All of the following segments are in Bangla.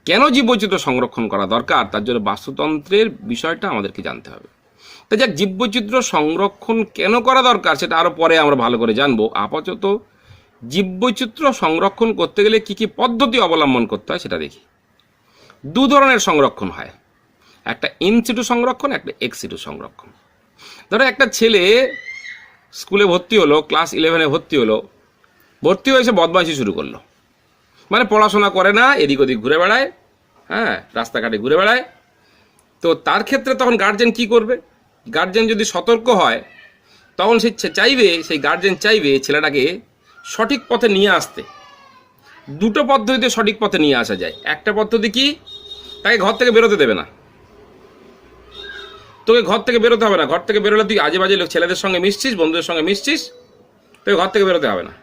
কেন জীববৈচিত্র্য সংরক্ষণ করা দরকার, তার জন্য বাস্তুতন্ত্রের বিষয়টা আমাদেরকে জানতে হবে। তাই যাক, জীববৈচিত্র্য সংরক্ষণ কেন করা দরকার সেটা আরও পরে আমরা ভালো করে জানবো। আপাতত জীববৈচিত্র্য সংরক্ষণ করতে গেলে কী কী পদ্ধতি অবলম্বন করতে হয় সেটা দেখি। দু ধরনের সংরক্ষণ হয়, একটা ইন সিটু সংরক্ষণ, একটা এক্স সিটু সংরক্ষণ। ধরো একটা ছেলে স্কুলে ভর্তি হলো, ক্লাস 11-এ ভর্তি হয়েছে বদমাইশি শুরু করলো, মানে পড়াশোনা করে না, এদিক ওদিক ঘুরে বেড়ায়, হ্যাঁ, রাস্তাঘাটে ঘুরে বেড়ায়। তো তার ক্ষেত্রে তখন গার্জেন কি করবে? গার্জেন যদি সতর্ক হয় তখন সেই গার্জেন চাইবে ছেলেটাকে সঠিক পথে নিয়ে আসতে। দুটো পদ্ধতিতে সঠিক পথে নিয়ে আসা যায়। একটা পদ্ধতি কি, তাকে ঘর থেকে বেরোতে দেবে না। তোকে ঘর থেকে বেরোতে হবে না। ঘর থেকে বেরোলে তুই আজে বাজে ছেলেদের সঙ্গে মিশছিস, বন্ধুদের সঙ্গে মিশছিস, তোকে ঘর থেকে বেরোতে হবে না।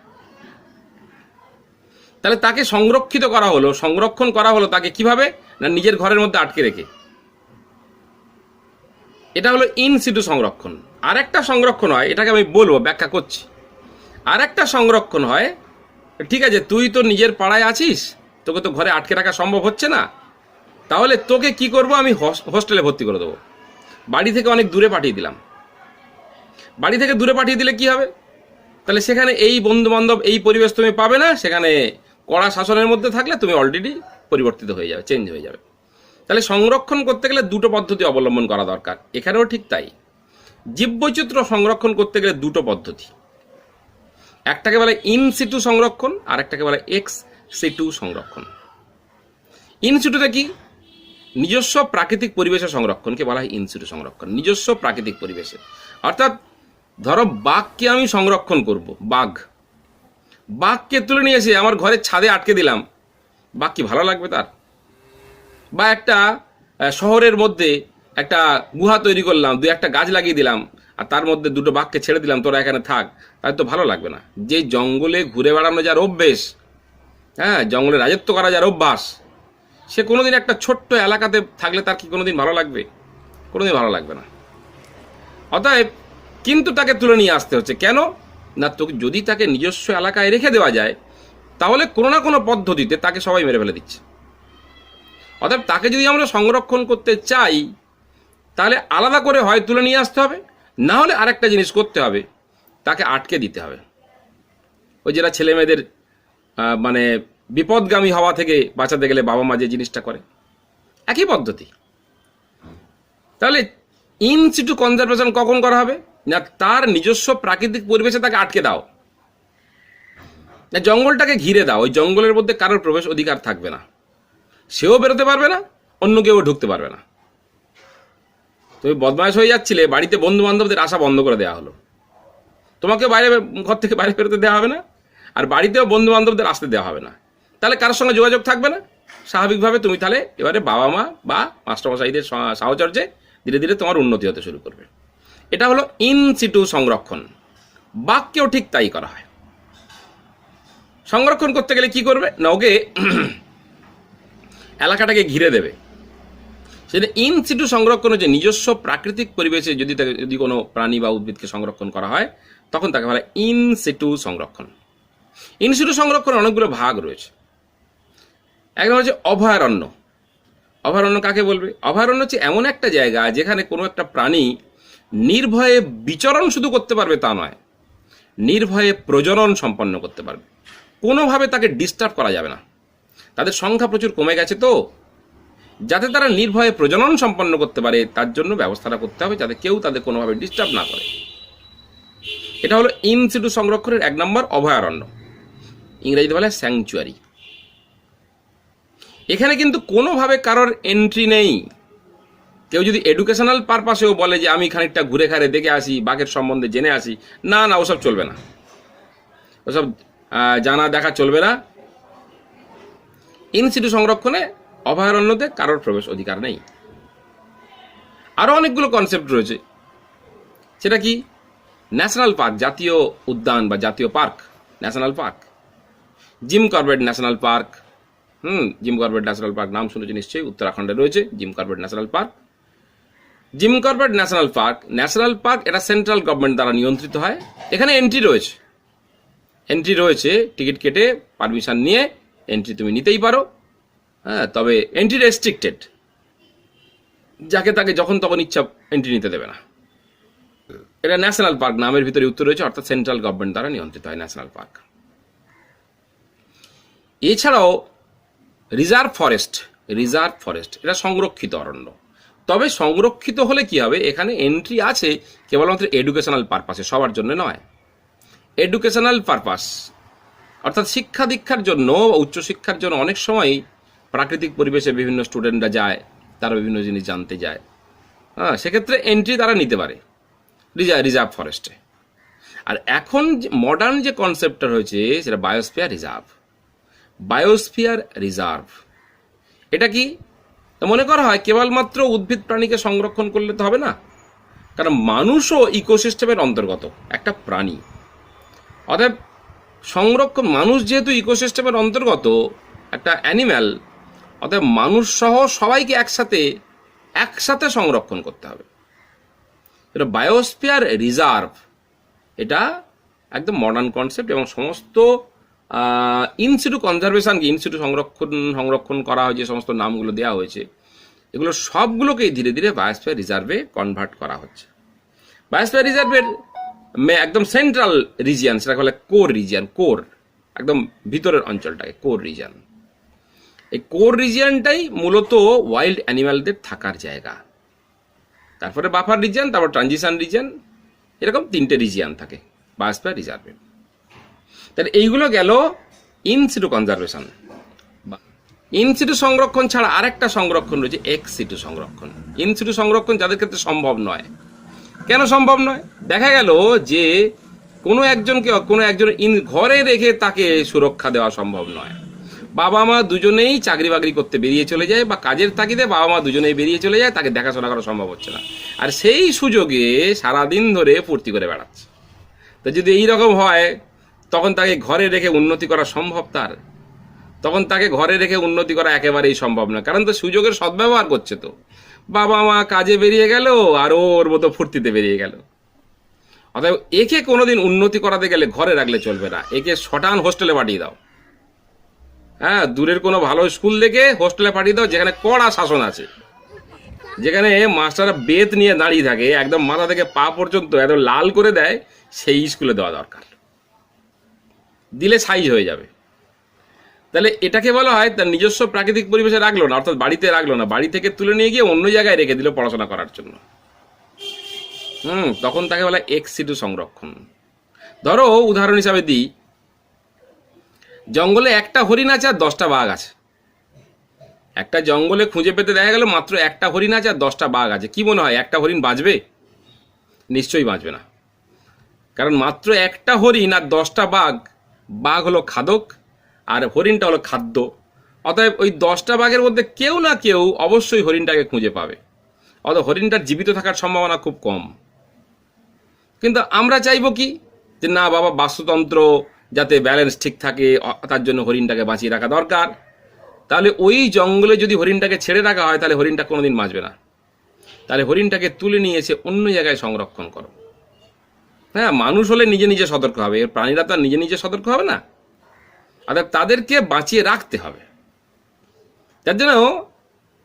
তাহলে তাকে সংরক্ষণ করা হলো তাকে কিভাবে? না, নিজের ঘরের মধ্যে আটকে রেখে। এটা হলো ইন সিটু সংরক্ষণ। আর একটা সংরক্ষণ হয়, এটাকে আমি বলবো, ব্যাখ্যা করছি। আর একটা সংরক্ষণ হয়, ঠিক আছে, তুই তো নিজের পাড়ায় আছিস, তোকে তো ঘরে আটকে রাখা সম্ভব হচ্ছে না, তাহলে তোকে কি করব, আমি হোস্টেলে ভর্তি করে দেবো। বাড়ি থেকে অনেক দূরে পাঠিয়ে দিলাম। বাড়ি থেকে দূরে পাঠিয়ে দিলে কি হবে? তাহলে সেখানে এই বন্ধু বান্ধব, এই পরিবেশ তুমি পাবে না। সেখানে কড়া শাসনের মধ্যে থাকলে তুমি অলরেডি পরিবর্তিত হয়ে যাবে, চেঞ্জ হয়ে যাবে। তাহলে সংরক্ষণ করতে গেলে দুটো পদ্ধতি অবলম্বন করা দরকার। এখানেও ঠিক তাই, জীববৈচিত্র্য সংরক্ষণ করতে গেলে দুটো পদ্ধতি। একটাকে বলে ইন সিটু সংরক্ষণ, আর একটাকে বলে এক্স সিটু সংরক্ষণ। ইন সিটুতে কি? নিজস্ব প্রাকৃতিক পরিবেশের সংরক্ষণকে বলা হয় ইন সিটু সংরক্ষণ। নিজস্ব প্রাকৃতিক পরিবেশে, অর্থাৎ ধরো বাঘকে আমি সংরক্ষণ করব। বাঘকে তুলে নিয়ে এসে আমার ঘরের ছাদে আটকে দিলাম, বাঘ কি ভালো লাগবে তার? বা একটা শহরের মধ্যে একটা গুহা তৈরি করলাম, দু একটা গাছ লাগিয়ে দিলাম, আর তার মধ্যে দুটো বাঘকে ছেড়ে দিলাম, তোরা এখানে থাক, তাই তো ভালো লাগবে না। যে জঙ্গলে ঘুরে বেড়ানো যার অভ্যেস, হ্যাঁ, জঙ্গলে রাজত্ব করা যার অভ্যাস, সে কোনোদিন একটা ছোট্ট এলাকাতে থাকলে তার কি কোনোদিন ভালো লাগবে? কোনোদিন ভালো লাগবে না। অতএব কিন্তু তাকে তুলে নিয়ে আসতে হচ্ছে। কেন না, তো যদি তাকে নিজস্ব এলাকায় রেখে দেওয়া যায়, তাহলে কোনো না কোনো পদ্ধতিতে তাকে সবাই মেরে ফেলে দিচ্ছে। অতএব তাকে যদি আমরা সংরক্ষণ করতে চাই, তাহলে আলাদা করে হয় তুলে নিয়ে আসতে হবে, না হলে আরেকটা জিনিস করতে হবে, তাকে আটকে দিতে হবে। ওই যেটা ছেলে মেয়েদের মানে বিপদগামী হওয়া থেকে বাঁচাতে গেলে বাবা মা যে জিনিসটা করে, একই পদ্ধতি। তাহলে ইন সিটু কনজারভেশন কখন করা হবে? না, তার নিজস্ব প্রাকৃতিক পরিবেশে তাকে আটকে দাও, না জঙ্গলটাকে ঘিরে দাও। ওই জঙ্গলের মধ্যে কারোর প্রবেশ অধিকার থাকবে না, সেও বেরোতে পারবে না, অন্য কেউ ঢুকতে পারবে না। তুমি বদমাইশ হয়ে যাচ্ছিলে, বাড়িতে বন্ধু বান্ধবদের আসা বন্ধ করে দেওয়া হলো, তোমাকে ঘর থেকে বাইরে বেরোতে দেওয়া হবে না, আর বাড়িতেও বন্ধু বান্ধবদের আসতে দেওয়া হবে না। তাহলে কারোর সঙ্গে যোগাযোগ থাকবে না। স্বাভাবিকভাবে তুমি তাহলে এবারে বাবা মা বা মাস্টারমশাইদের সাহচর্যে ধীরে ধীরে তোমার উন্নতি হতে শুরু করবে। এটা হলো ইন সিটু সংরক্ষণ। বাঘকেও ঠিক তাই করা হয়। সংরক্ষণ করতে গেলে কি করবে? না, ওকে এলাকাটাকে ঘিরে দেবে। সেটা ইন সিটু সংরক্ষণ হচ্ছে নিজস্ব প্রাকৃতিক পরিবেশে যদি কোনো প্রাণী বা উদ্ভিদকে সংরক্ষণ করা হয়, তখন তাকে বলা হয় ইন সিটু সংরক্ষণ। ইন সিটু সংরক্ষণের অনেকগুলো ভাগ রয়েছে। এক হচ্ছে অভয়ারণ্য। অভয়ারণ্য কাকে বলবে? অভয়ারণ্য হচ্ছে এমন একটা জায়গা যেখানে কোনো একটা প্রাণী নির্ভয়ে বিচরণ শুধু করতে পারবে তা নয়, নির্ভয়ে প্রজনন সম্পন্ন করতে পারবে। কোনোভাবে তাকে ডিস্টার্ব করা যাবে না। তাদের সংখ্যা প্রচুর কমে গেছে, তো যাতে তারা নির্ভয়ে প্রজনন সম্পন্ন করতে পারে তার জন্য ব্যবস্থাটা করতে হবে, যাতে কেউ তাদের কোনোভাবে ডিস্টার্ব না করে। এটা হলো ইন সিটু সংরক্ষণের এক নম্বর অভয়ারণ্য, ইংরেজিতে বলে স্যাংচুয়ারি। এখানে কিন্তু কোনোভাবে কারোর এন্ট্রি নেই। কেউ যদি এডুকেশনাল পারপাসেও বলে যে আমি খানিকটা ঘুরে ঘাড়ে দেখে আসি, বাঘের সম্বন্ধে জেনে আসি, না না, ওসব চলবে না। ওসব জানা দেখা চলবে না। ইন সিটু সংরক্ষণে অভয়ারণ্যতে কারোর প্রবেশ অধিকার নেই। আরও অনেকগুলো কনসেপ্ট রয়েছে। সেটা কি? ন্যাশনাল পার্ক, জাতীয় উদ্যান বা জাতীয় park, national park. Gym Corbett national park, gym Corbett national park নাম শুনেছি নিশ্চয়ই, উত্তরাখণ্ডে রয়েছে gym Corbett national park. Gym Corbett national park এটা সেন্ট্রাল গভর্নমেন্ট দ্বারা নিয়ন্ত্রিত হয়। এখানে এন্ট্রি রয়েছে, টিকিট কেটে পারমিশন নিয়ে এন্ট্রি তুমি নিতেই পারো। হ্যাঁ, তবে এন্ট্রি রেস্ট্রিক্টেড, যাকে তাকে যখন তখন ইচ্ছা এন্ট্রি নিতে দেবে না। এটা ন্যাশনাল পার্ক নামের ভিতরে উত্তর রয়েছে, অর্থাৎ সেন্ট্রাল গভর্নমেন্ট দ্বারা নিয়ন্ত্রিত হয় ন্যাশনাল পার্ক। এছাড়াও রিজার্ভ ফরেস্ট এটা সংরক্ষিত অরণ্য। তবে সংরক্ষিত হলে কি হবে, এখানে এন্ট্রি আছে কেবলমাত্র এডুকেশনাল পারপাসে, সবার জন্য নয়। এডুকেশনাল পারপাস অর্থাৎ শিক্ষা দীক্ষার জন্য, উচ্চশিক্ষার জন্য অনেক সময় প্রাকৃতিক পরিবেশে বিভিন্ন স্টুডেন্টরা যায়, তারা বিভিন্ন জিনিস জানতে যায়। হ্যাঁ, সেক্ষেত্রে এন্ট্রি তারা নিতে পারে রিজার্ভ ফরেস্টে। আর এখন মডার্ন যে কনসেপ্টটা রয়েছে সেটা বায়োস্ফিয়ার রিজার্ভ। এটা কি মনে করা হয় কেবলমাত্র উদ্ভিদ প্রাণীকে সংরক্ষণ করলে তো হবে না, কারণ মানুষও ইকোসিস্টেমের অন্তর্গত একটা প্রাণী। অতএব মানুষ যেহেতু ইকোসিস্টেমের অন্তর্গত একটা অ্যানিম্যাল, অতএব মানুষ সহ সবাইকে একসাথে সংরক্ষণ করতে হবে। এটা বায়োস্ফিয়ার রিজার্ভ, এটা একদম মডার্ন কনসেপ্ট, এবং সমস্ত ইনসিটু কনজারভেশনকে, ইনসিটু সংরক্ষণ করা হয় যে সমস্ত নামগুলো দেওয়া হয়েছে, এগুলো সবগুলোকেই ধীরে ধীরে বায়োস্ফিয়ার রিজার্ভে কনভার্ট করা হচ্ছে। বায়োস্ফিয়ার রিজার্ভের একদম সেন্ট্রাল রিজিয়ান, সেটাকে বলে কোর, একদম ভিতরের অঞ্চলটাকে কোর রিজিয়ান। এই কোর রিজিয়ানটাই মূলত ওয়াইল্ড অ্যানিম্যালদের থাকার জায়গা। তারপরে বাফার রিজিয়ান, তারপর ট্রানজিশন রিজিয়ান, এরকম 3টে রিজিয়ান থাকে বায়োস্ফিয়ার রিজার্ভে। তাহলে এইগুলো গেল ইনসিটু কনজারভেশন। ইনসিটু সংরক্ষণ ছাড়া আরেকটা সংরক্ষণ রয়েছে এক্সিটু সংরক্ষণ। ইনসিটু সংরক্ষণ যাদের ক্ষেত্রে সম্ভব নয়। কেন সম্ভব নয়? দেখা গেল যে কোনো একজনকে ঘরে রেখে তাকে সুরক্ষা দেওয়া সম্ভব নয়। বাবা মা দুজনেই চাকরি বাকরি করতে বেরিয়ে চলে যায়, বা কাজের তাগিদে বাবা মা দুজনেই বেরিয়ে চলে যায়, তাকে দেখাশোনা করা সম্ভব হচ্ছে না, আর সেই সুযোগে সারাদিন ধরে ফুর্তি করে বেড়াচ্ছে। তো যদি এইরকম হয়, তখন তাকে ঘরে রেখে উন্নতি করা সম্ভব? তখন তাকে ঘরে রেখে উন্নতি করা একেবারেই সম্ভব না, কারণ তো সুযোগের সদ্ব্যবহার করছে। তো বাবা মা কাজে বেরিয়ে গেল আর ওর মতো ফুর্তিতে বেরিয়ে গেল। অতএব একে কোনোদিন উন্নতি করাতে গেলে ঘরে রাখলে চলবে না, একে শটান হোস্টেলে পাঠিয়ে দাও। হ্যাঁ, দূরের কোনো ভালো স্কুল দেখে হোস্টেলে পাঠিয়ে দাও, যেখানে কড়া শাসন আছে, যেখানে মাস্টাররা বেত নিয়ে দাঁড়িয়ে থাকে, একদম মাথা থেকে পা পর্যন্ত একদম লাল করে দেয়, সেই স্কুলে দেওয়া দরকার। দিলে সাইজ হয়ে যাবে। তাহলে এটাকে বলা হয় তার নিজস্ব প্রাকৃতিক পরিবেশে রাখলো না, অর্থাৎ বাড়িতে রাখলো না, বাড়ি থেকে তুলে নিয়ে গিয়ে অন্য জায়গায় রেখে দিল পড়াশোনা করার জন্য। তখন তাকে বলা এক্সিটু সংরক্ষণ। ধরো উদাহরণ হিসাবে দিই, জঙ্গলে একটা হরিণ আছে আর 10টা বাঘ আছে। একটা জঙ্গলে খুঁজে পেতে দেখা গেল মাত্র একটা হরিণ আছে আর 10টা বাঘ আছে। কি মনে হয় একটা হরিণ বাঁচবে? নিশ্চয়ই বাঁচবে না, কারণ মাত্র একটা হরিণ আর 10টা বাঘ হলো খাদক, আর হরিণটা হলো খাদ্য। অতএব ওই 10টা বাঘের মধ্যে কেউ না কেউ অবশ্যই হরিণটাকে খুঁজে পাবে, অতএব হরিণটার জীবিত থাকার সম্ভাবনা খুব কম। কিন্তু আমরা চাইবো কি, যে না বাবা, বাস্তুতন্ত্র যাতে ব্যালেন্স ঠিক থাকে, তার জন্য হরিণটাকে বাঁচিয়ে রাখা দরকার। তাহলে ওই জঙ্গলে যদি হরিণটাকে ছেড়ে রাখা হয়, তাহলে হরিণটা কোনোদিন বাঁচবে না। তাহলে হরিণটাকে তুলে নিয়ে এসে অন্য জায়গায় সংরক্ষণ করো। হ্যাঁ, মানুষ হলে নিজে নিজে সতর্ক হবে, প্রাণীরা তো নিজে নিজে সতর্ক হবে না, অর্থাৎ তাদেরকে বাঁচিয়ে রাখতে হবে। তার জন্য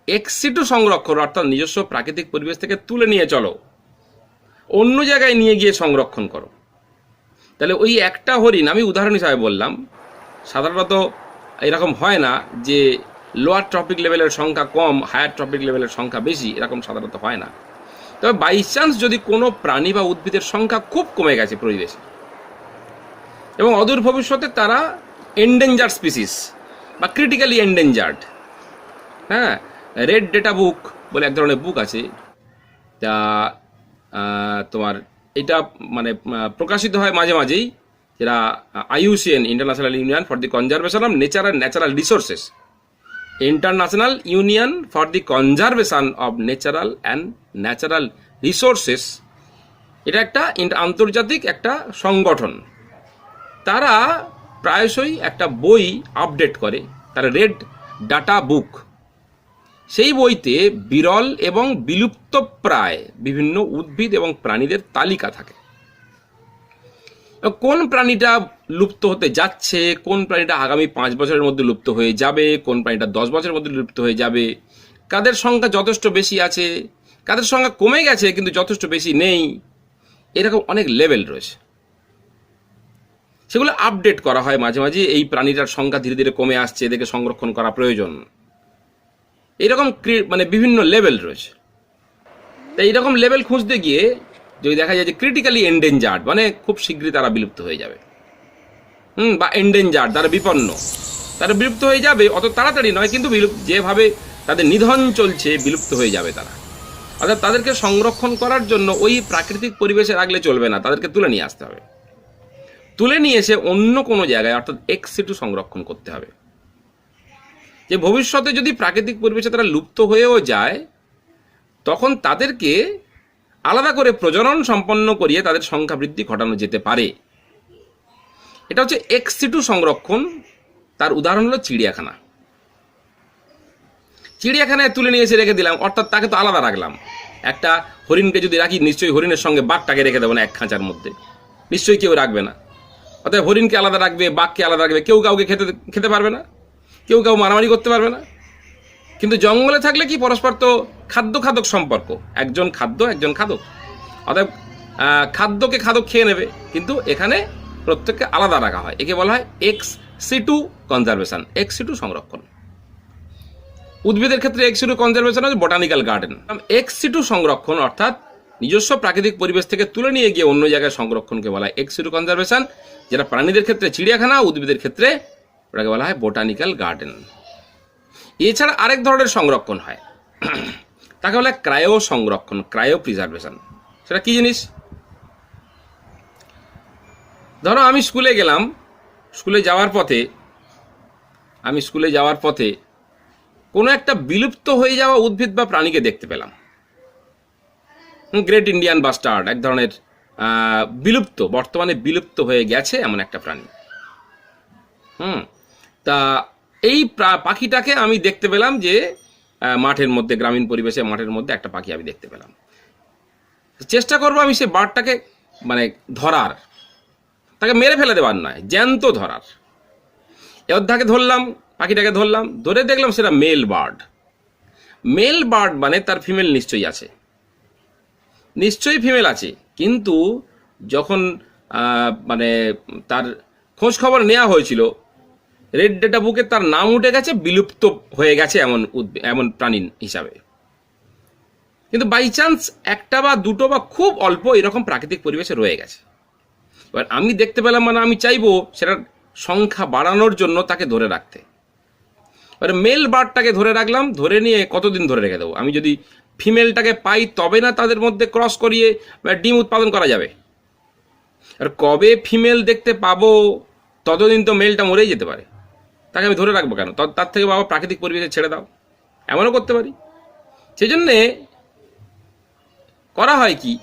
এক্সিটু সংরক্ষণ, অর্থাৎ নিজস্ব প্রাকৃতিক পরিবেশ থেকে তুলে নিয়ে চলো, অন্য জায়গায় নিয়ে গিয়ে সংরক্ষণ করো। তাহলে ওই একটা হরিণ, আমি উদাহরণ হিসাবে বললাম, সাধারণত এরকম হয় না যে লোয়ার ট্রপিক লেভেলের সংখ্যা কম, হায়ার ট্রপিক লেভেলের সংখ্যা বেশি, এরকম সাধারণত হয় না। তবে বাই চান্স যদি কোনো প্রাণী বা উদ্ভিদের সংখ্যা খুব কমে গেছে পরিবেশে, এবং অদূর ভবিষ্যতে তারা এন্ডেঞ্জার্ড স্পিসিস বা ক্রিটিক্যালি এন্ডেঞ্জার্ড, হ্যাঁ, রেড ডেটা বুক বলে এক ধরনের বুক আছে, তা তোমার এটা মানে প্রকাশিত হয় মাঝে মাঝেই, যেটা IUCN, international union for the conservation of nature and natural resources, international union for the conservation of natural and natural resources. এটা একটা আন্তর্জাতিক একটা সংগঠন। তারা প্রায়শই একটা বই আপডেট করে, তার রেড ডাটা বুক। সেই বইতে বিরল এবং বিলুপ্তপ্রায় বিভিন্ন উদ্ভিদ এবং প্রাণীদের তালিকা থাকে। কোন প্রাণীটা লুপ্ত হতে যাচ্ছে, কোন প্রাণীটা আগামী 5 বছরের মধ্যে লুপ্ত হয়ে যাবে, কোন প্রাণীটা 10 বছরের মধ্যে লুপ্ত হয়ে যাবে, কাদের সংখ্যা যথেষ্ট বেশি আছে, কাদের সংখ্যা কমে গেছে কিন্তু যথেষ্ট বেশি নেই, এরকম অনেক লেভেল রয়েছে। সেগুলো আপডেট করা হয় মাঝে মাঝে। এই প্রাণীটার সংখ্যা ধীরে ধীরে কমে আসছে, এদেরকে সংরক্ষণ করা প্রয়োজন। এইরকম মানে বিভিন্ন লেভেল রয়েছে। তাই এইরকম লেভেল খুঁজতে গিয়ে যদি দেখা যায় যে ক্রিটিক্যালি এন্ডেঞ্জার্ড মানে খুব শীঘ্রই তারা বিলুপ্ত হয়ে যাবে, বা এন্ডেঞ্জার্ড তারা বিপন্ন, তারা বিলুপ্ত হয়ে যাবে, অত তাড়াতাড়ি নয় কিন্তু যেভাবে তাদের নিধন চলছে বিলুপ্ত হয়ে যাবে তারা। অর্থাৎ তাদেরকে সংরক্ষণ করার জন্য ওই প্রাকৃতিক পরিবেশে রাখলে চলবে না, তাদেরকে তুলে নিয়ে আসতে হবে। তুলে নিয়ে এসে অন্য কোনো জায়গায় অর্থাৎ এক্স সিটু সংরক্ষণ করতে হবে, যে ভবিষ্যতে যদি প্রাকৃতিক পরিবেশে তারা লুপ্ত হয়েও যায় তখন তাদেরকে আলাদা করে প্রজনন সম্পন্ন করিয়ে তাদের সংখ্যা বৃদ্ধি ঘটানো যেতে পারে। এটা হচ্ছে এক্স সিটু সংরক্ষণ। তার উদাহরণ হলো চিড়িয়াখানা। চিড়িয়াখানায় তুলে নিয়ে এসে রেখে দিলাম, অর্থাৎ তাকে তো আলাদা রাখলাম। একটা হরিণকে যদি রাখি নিশ্চয়ই হরিণের সঙ্গে বাঘটাকে রেখে দেবো না এক খাঁচার মধ্যে, নিশ্চয়ই কেউ রাখবে না। অর্থাৎ হরিণকে আলাদা রাখবে, বাঘকে আলাদা রাখবে, কেউ কাউকে খেতে পারবে না, কেউ কাউ মারামারি করতে পারবে না। কিন্তু জঙ্গলে থাকলে কি পরস্পর তো খাদ্য খাদক সম্পর্ক, একজন খাদ্য একজন খাদক, অর্থাৎ খাদ্যকে খাদক খেয়ে নেবে। কিন্তু এখানে প্রত্যেককে আলাদা রাখা হয়, একে বলা হয় এক্স সিটু কনজারভেশন, এক্স সিটু সংরক্ষণ। উদ্ভিদের ক্ষেত্রে এক্স সিটু কনজারভেশন হচ্ছে বোটানিক্যাল গার্ডেন। এক্স সিটু সংরক্ষণ অর্থাৎ নিজস্ব প্রাকৃতিক পরিবেশ থেকে তুলে নিয়ে গিয়ে অন্য জায়গায় সংরক্ষণকে বলা হয় এক্স সিটু কনজারভেশন, যেটা প্রাণীদের ক্ষেত্রে চিড়িয়াখানা, উদ্ভিদের ক্ষেত্রে ওটাকে বলা হয় বোটানিক্যাল গার্ডেন। এছাড়া আরেক ধরনের সংরক্ষণ হয়, তাকে বলা হয় ক্রায়ো সংরক্ষণ, ক্রায়ো প্রিজার্ভেশন। সেটা কি জিনিস? ধরো আমি স্কুলে গেলাম, স্কুলে যাওয়ার পথে কোনো একটা বিলুপ্ত হয়ে যাওয়া উদ্ভিদ বা প্রাণীকে দেখতে পেলাম। গ্রেট ইন্ডিয়ান বাস্টার্ড, এক ধরনের বর্তমানে বিলুপ্ত হয়ে গেছে এমন একটা প্রাণী। তা এই পাখিটাকে আমি দেখতে পেলাম যে মাঠের মধ্যে, গ্রামীণ পরিবেশে মাঠের মধ্যে একটা পাখি আমি দেখতে পেলাম। চেষ্টা করবো আমি সে বার্ডটাকে মানে ধরার, তাকে মেরে ফেলে দেওয়ার নয়, জ্যান্ত ধরার। এবার তাকে ধরলাম, পাখিটাকে ধরলাম, ধরে দেখলাম সেটা মেল বার্ড। মেল বার্ড মানে তার ফিমেল নিশ্চয়ই ফিমেল আছে, কিন্তু যখন মানে তার খোঁজ খবর নেওয়া হয়েছিল রেড ডেটা বুকে তার নাম উঠে গেছে বিলুপ্ত হয়ে গেছে এমন প্রাণী হিসাবে। কিন্তু বাই চান্স একটা বা দুটো বা খুব অল্প এরকম প্রাকৃতিক পরিবেশে রয়ে গেছে। এবার আমি দেখতে পেলাম মানে আমি চাইবো সেটার সংখ্যা বাড়ানোর জন্য তাকে ধরে রাখতে। এবার মেল বার্ডটাকে ধরে রাখলাম, ধরে নিয়ে কতদিন ধরে রেখে দেবো? আমি যদি ফিমেলটাকে পাই তবে না তাদের মধ্যে ক্রস করিয়ে ডিম উৎপাদন করা যাবে। আর কবে ফিমেল দেখতে পাবো ততদিন তো মেলটা মরেই যেতে পারে, তাকে আমি ধরে রাখবো কেন? তার থেকে বাবা প্রাকৃতিক পরিবেশে ছেড়ে দাও, এমনও করতে পারি। সেই জন্যে করা হয় কি,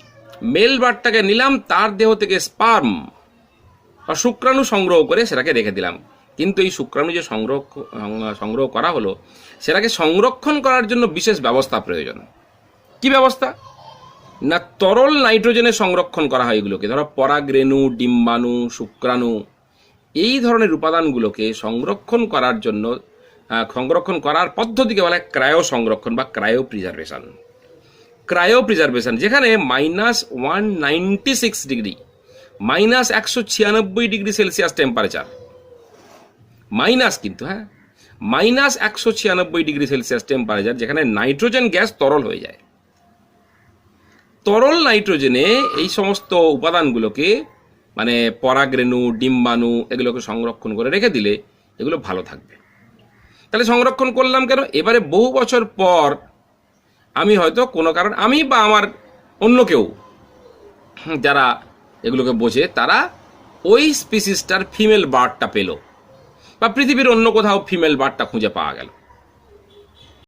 মেল বার্ডটাকে নিলাম, তার দেহ থেকে স্পার্ম বা শুক্রাণু সংগ্রহ করে সেটাকে রেখে দিলাম। কিন্তু এই শুক্রাণু যে সংগ্রহ করা হলো সেটাকে সংরক্ষণ করার জন্য বিশেষ ব্যবস্থা প্রয়োজন। কি ব্যবস্থা? না, তরল নাইট্রোজেনে সংরক্ষণ করা হয় এগুলোকে। ধরো পরাগরেণু, ডিম্বাণু, শুক্রাণু, এই ধরনের উপাদানগুলোকে সংরক্ষণ করার জন্য সংরক্ষণ করার পদ্ধতিকে বলা হয় ক্রায়ো সংরক্ষণ বা ক্রায়ো প্রিজার্ভেশন, যেখানে -196 degree, -196 degree Celsius temperature, minus কিন্তু -196 ডিগ্রি সেলসিয়াস টেম্পারেচার, যেখানে নাইট্রোজেন গ্যাস তরল হয়ে যায়। তরল নাইট্রোজেনে এই সমস্ত উপাদানগুলোকে মানে পরাগরেণু, ডিম্বাণু এগুলোকে সংরক্ষণ করে রেখে দিলে এগুলো ভালো থাকবে। তাহলে সংরক্ষণ করলাম কেন? এবারে বহু বছর পর আমি হয়তো কোনো কারণ, আমি বা আমার অন্য কেউ যারা এগুলোকে বোঝে, তারা ওই স্পিসিসটার ফিমেল বার্ডটা পেল, বা পৃথিবীর অন্য কোথাও ফিমেল বার্ডটা খুঁজে পাওয়া গেল।